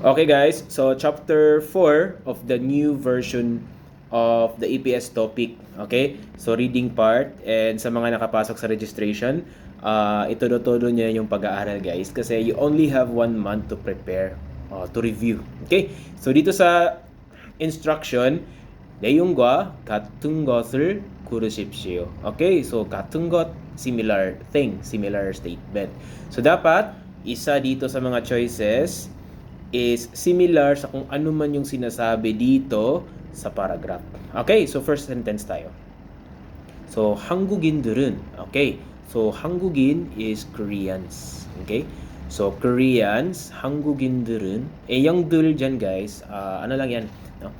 Okay guys, so chapter 4 of the new version of the EPS topic. Okay? So reading part and sa mga nakapasok sa registration, ito-todo niya yung pag-aaral guys kasi you only have 1 month to prepare, to review. Okay? So dito sa instruction, 내용과 같은 것을 고르십시오. Okay? So 같은 것, similar thing, similar statement. So dapat isa dito sa mga choices is similar sa kung ano man yung sinasabi dito sa paragraph. Okay, so first sentence tayo. So 한국인들은, okay, so 한국인 is Koreans. Okay, so Koreans, 한국인들은, yung 들 dyan guys, ano lang yan, no?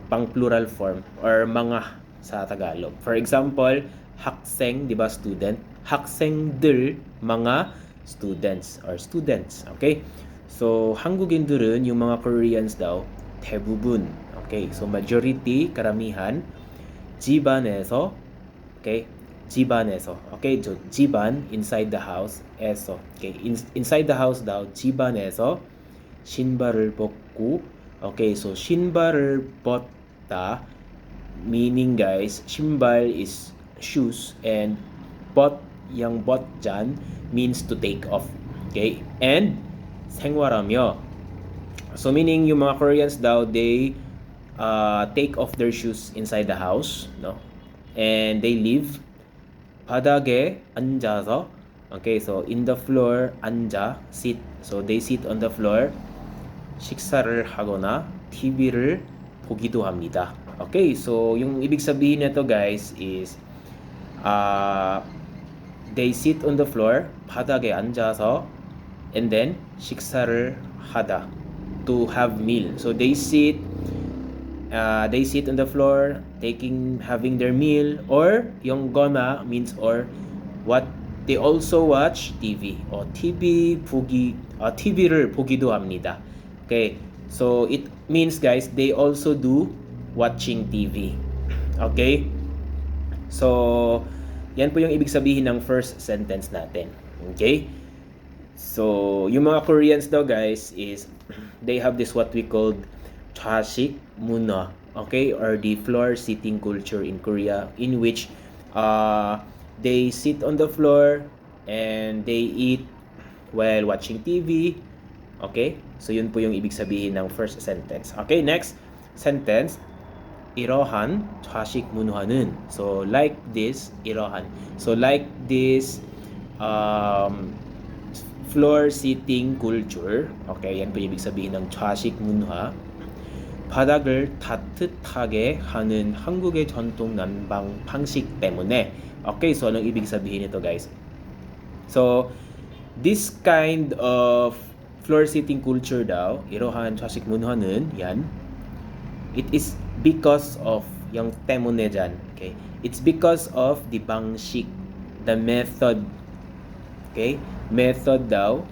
Pang plural form or mga sa Tagalog. For example, 학생, di ba, student? 학생들, mga students or students. Okay? So, 한국인들은 yung mga Koreans daw, 대부분. Okay? So, majority, karamihan, 집안에서, okay? 집안에서. Okay? So, 집안, inside the house, 에서. Okay? Inside the house daw, 집안에서 신발을 벗고, okay? So, 신발을 벗다, meaning guys, 신발 is shoes and 벗, yung 벗 dyan means to take off. Okay? And 생활하며. So meaning yung mga Koreans daw, they take off their shoes inside the house, no? And they live 바닥에 앉아서. Okay, so in the floor, 앉아, sit. So they sit on the floor. 식사를 하거나 TV를 보기도 합니다. Okay, so yung ibig sabihin nito guys is they sit on the floor, 바닥에 앉아서, and then 식사를 하다, to have meal. So they sit on the floor having their meal, or yung gonna means or what, they also watch TV or TV를 보기도 합니다. Okay, so it means guys they also do watching TV. Okay, so yan po yung ibig sabihin ng first sentence natin. Okay, so yung mga Koreans daw guys is they have this what we called 좌식 문화, okay, or the floor sitting culture in Korea, in which they sit on the floor and they eat while watching TV. Okay, so yun po yung ibig sabihin ng first sentence. Okay, next sentence, 이러한 좌식 문화는, so like this, 이러한, so like this floor sitting culture, okay, yan po yung ibig sabihin ng 좌식 문화. 바닥을 따뜻하게 하는 한국의 전통 난방 방식 때문에. Okay, so anong ibig sabihin nito guys? So this kind of floor sitting culture daw, 이러한 좌식 문화는, yan, it is because of yung 때문에 dyan. Okay, it's because of the 방식, the method. Okay, method daw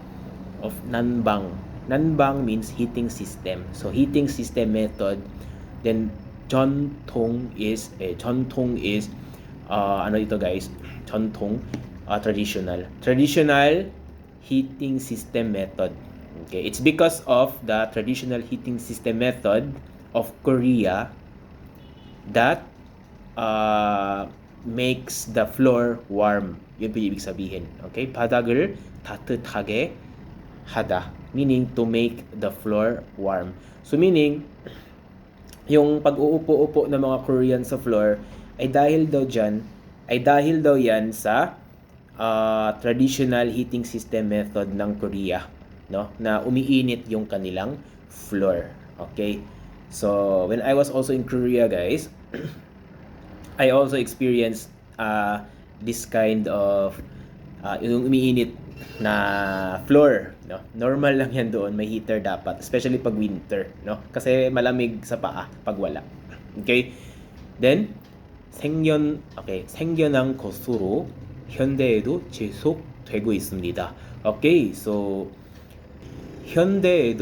of nanbang. Nanbang means heating system. So heating system method. Then 전통 is ano ito guys? 전통, traditional heating system method. Okay, it's because of the traditional heating system method of Korea that makes the floor warm. Yun po yung ibig sabihin. Okay, 바닥을 따뜻하게 하다, meaning to make the floor warm. So meaning, yung pag-uupo-upo ng mga Korean sa floor ay dahil daw yan sa traditional heating system method ng Korea, no? Na umiinit yung kanilang floor. Okay? So, when I was also in Korea, guys, I also experienced this kind of yung umiinit na floor, no? Normal lang yan doon, may heater dapat, especially pag winter, no? Kasi malamig sa paa pag wala. Okay? Then 생겨난 것으로 현대에도 지속되고 있습니다. Okay, so 현대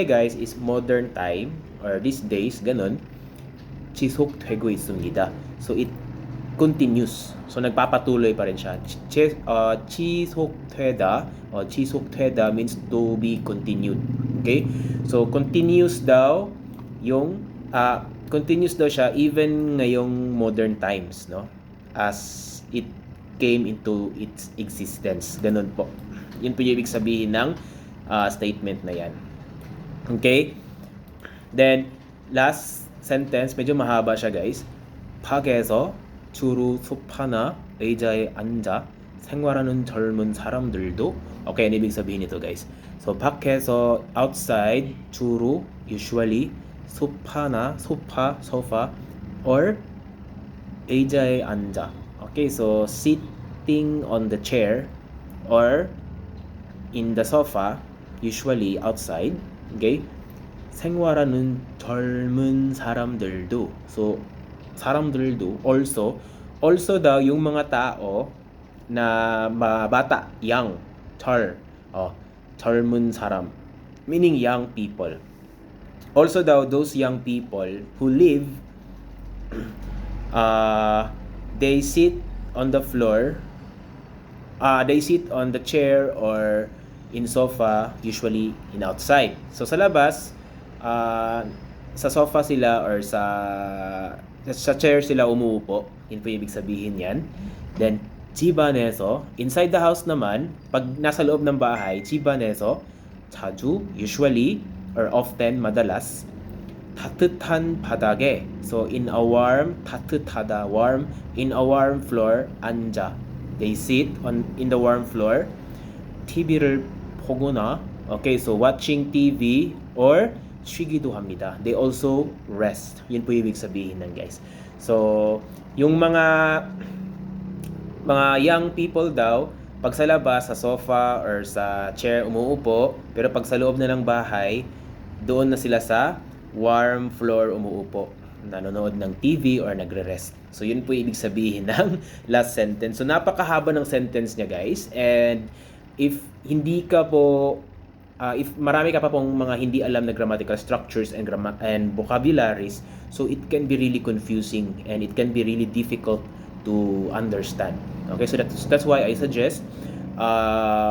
guys is modern time or these days, ganun. 지속되고 있습니다. So it continues. So nagpapatuloy pa rin siya. 지속되다 means to be continued. Okay? So, continuous daw siya even ngayong modern times, no? As it came into its existence. Ganun po. Yun po yung ibig sabihin ng statement na yan. Okay? Then, last sentence, medyo mahaba siya guys. 밖에서 주로 소파나 의자에 앉아 생활하는 젊은 사람들도 okay, ano ibig sabihin nito guys? So, 밖에서 outside, 주로, usually, sofa, or 의자에 앉아. Okay, so sitting on the chair or in the sofa, usually outside. Okay? 생활하는 젊은 사람들도. So, 사람들도 also daw yung mga tao na bata, young, 젊은 사람, meaning young people. Also daw those young people who live they sit on the floor, they sit on the chair or in sofa, usually in outside. So sa labas, sa sofa sila or sa chair sila umuupo. Yun po yung ibig sabihin yan. Then, 집안에서, inside the house naman, pag nasa loob ng bahay, 집안에서, 자주, usually, or often, madalas, 따뜻한 바닥에, so in a warm, 따뜻하다, warm, in a warm floor, 앉아. They sit in the warm floor. TV를 보거나, okay, so watching TV or 쉬기도 합니다. They also rest. Yun po yung ibig sabihin ng guys. So, yung mga young people daw, pag sa labas, sa sofa or sa chair umuupo, pero pag sa loob na ng bahay, doon na sila sa warm floor umuupo, nanonood ng TV or nagre-rest. So, yun po yung ibig sabihin ng last sentence. So, napakahaba ng sentence niya guys. And if hindi ka po if marami ka pa pong mga hindi alam na grammatical structures and vocabularies, so it can be really confusing and it can be really difficult to understand. Okay, so that's why I suggest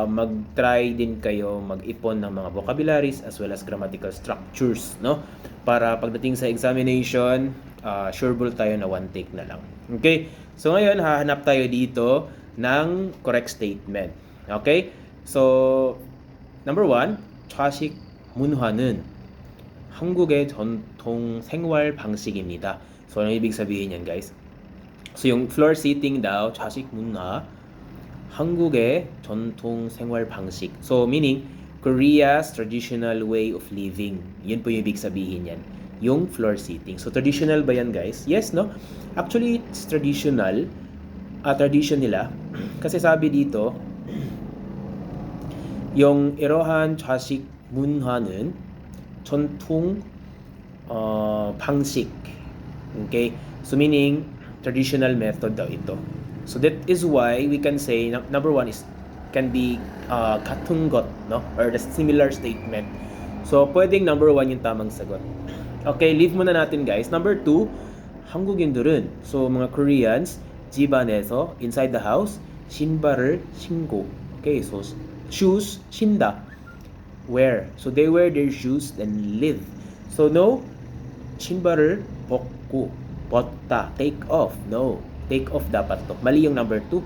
mag-try din kayo mag-ipon ng mga vocabularies as well as grammatical structures, no? Para pagdating sa examination, sureball tayo na one take na lang. Okay? So ngayon, hahanap tayo dito ng correct statement. Okay? So, number 1, 좌식 문화는 한국의 전통 생활 방식입니다. So, ano ibig sabihin yan, guys? So, yung floor seating daw, 좌식 문화, 한국의 전통 생활 방식. So, meaning, Korea's traditional way of living. Yun po yung ibig sabihin yan. Yung floor seating. So, traditional ba yan, guys? Yes, no? Actually, it's traditional. Tradition nila. Kasi sabi dito, yung 이러한 좌식 문화는 전통 방식. Okay? So meaning traditional method daw ito. So that is why we can say number 1 is can be 같은 것, no? Or the similar statement. So pwedeng number 1 yung tamang sagot. Okay, leave muna natin guys. Number 2, 한국인들은 so mga Koreans 집안에서 inside the house 신발을 신고. Okay, so shoes, 신다. Wear. So they wear their shoes and live. So no, 신발을 벗고, 벗다, take off. No, take off dapat to. Mali yung number 2.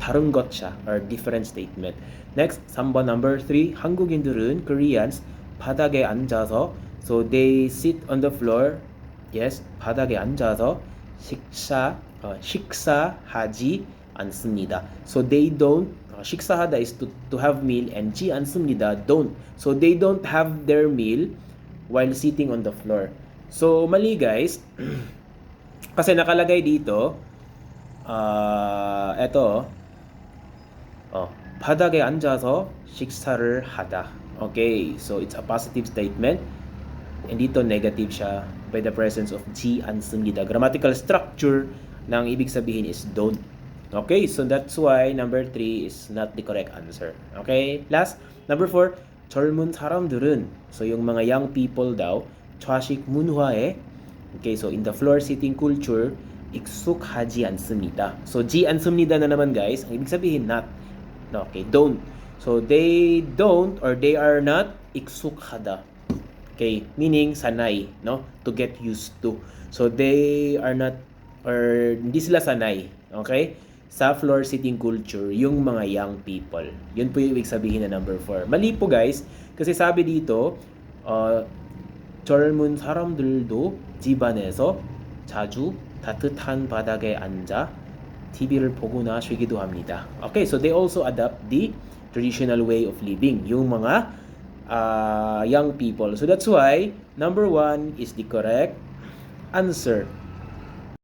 다른 것 siya or different statement. Next, 3번 number 3, 한국인들은 Koreans 바닥에 앉아서 so they sit on the floor. Yes, 바닥에 앉아서 식사하지 않습니다. So they don't 식사하다 is to have meal and 지 않습니다 don't. So they don't have their meal while sitting on the floor. So mali guys. Kasi nakalagay dito eto 바닥에 앉아서 식사를 하다. Okay, so it's a positive statement. And dito negative siya by the presence of 지 않습니다. Grammatical structure ng ibig sabihin is don't. Okay, so that's why number 3 is not the correct answer. Okay, last, number 4, 젊은 사람들은, so yung mga young people daw, 좌식 문화에, okay, so in the floor sitting culture, 익숙하지 않습니다. So, 지 않습니다 na naman guys, ang ibig sabihin not. Okay, don't. So, they don't or they are not 익숙하다. Okay, meaning sanay, no? To get used to. So they are not, or hindi sila sanay, okay? Sa floor sitting culture, yung mga young people. Yun po yung ibig sabihin na number 4. Mali po guys, kasi sabi dito, 젊은 사람들도 집안에서 자주 따뜻한 바닥에 앉아 TV를 보거나 쉬기도 합니다. Okay, so they also adopt the traditional way of living, yung mga young people. So that's why number 1 is the correct answer.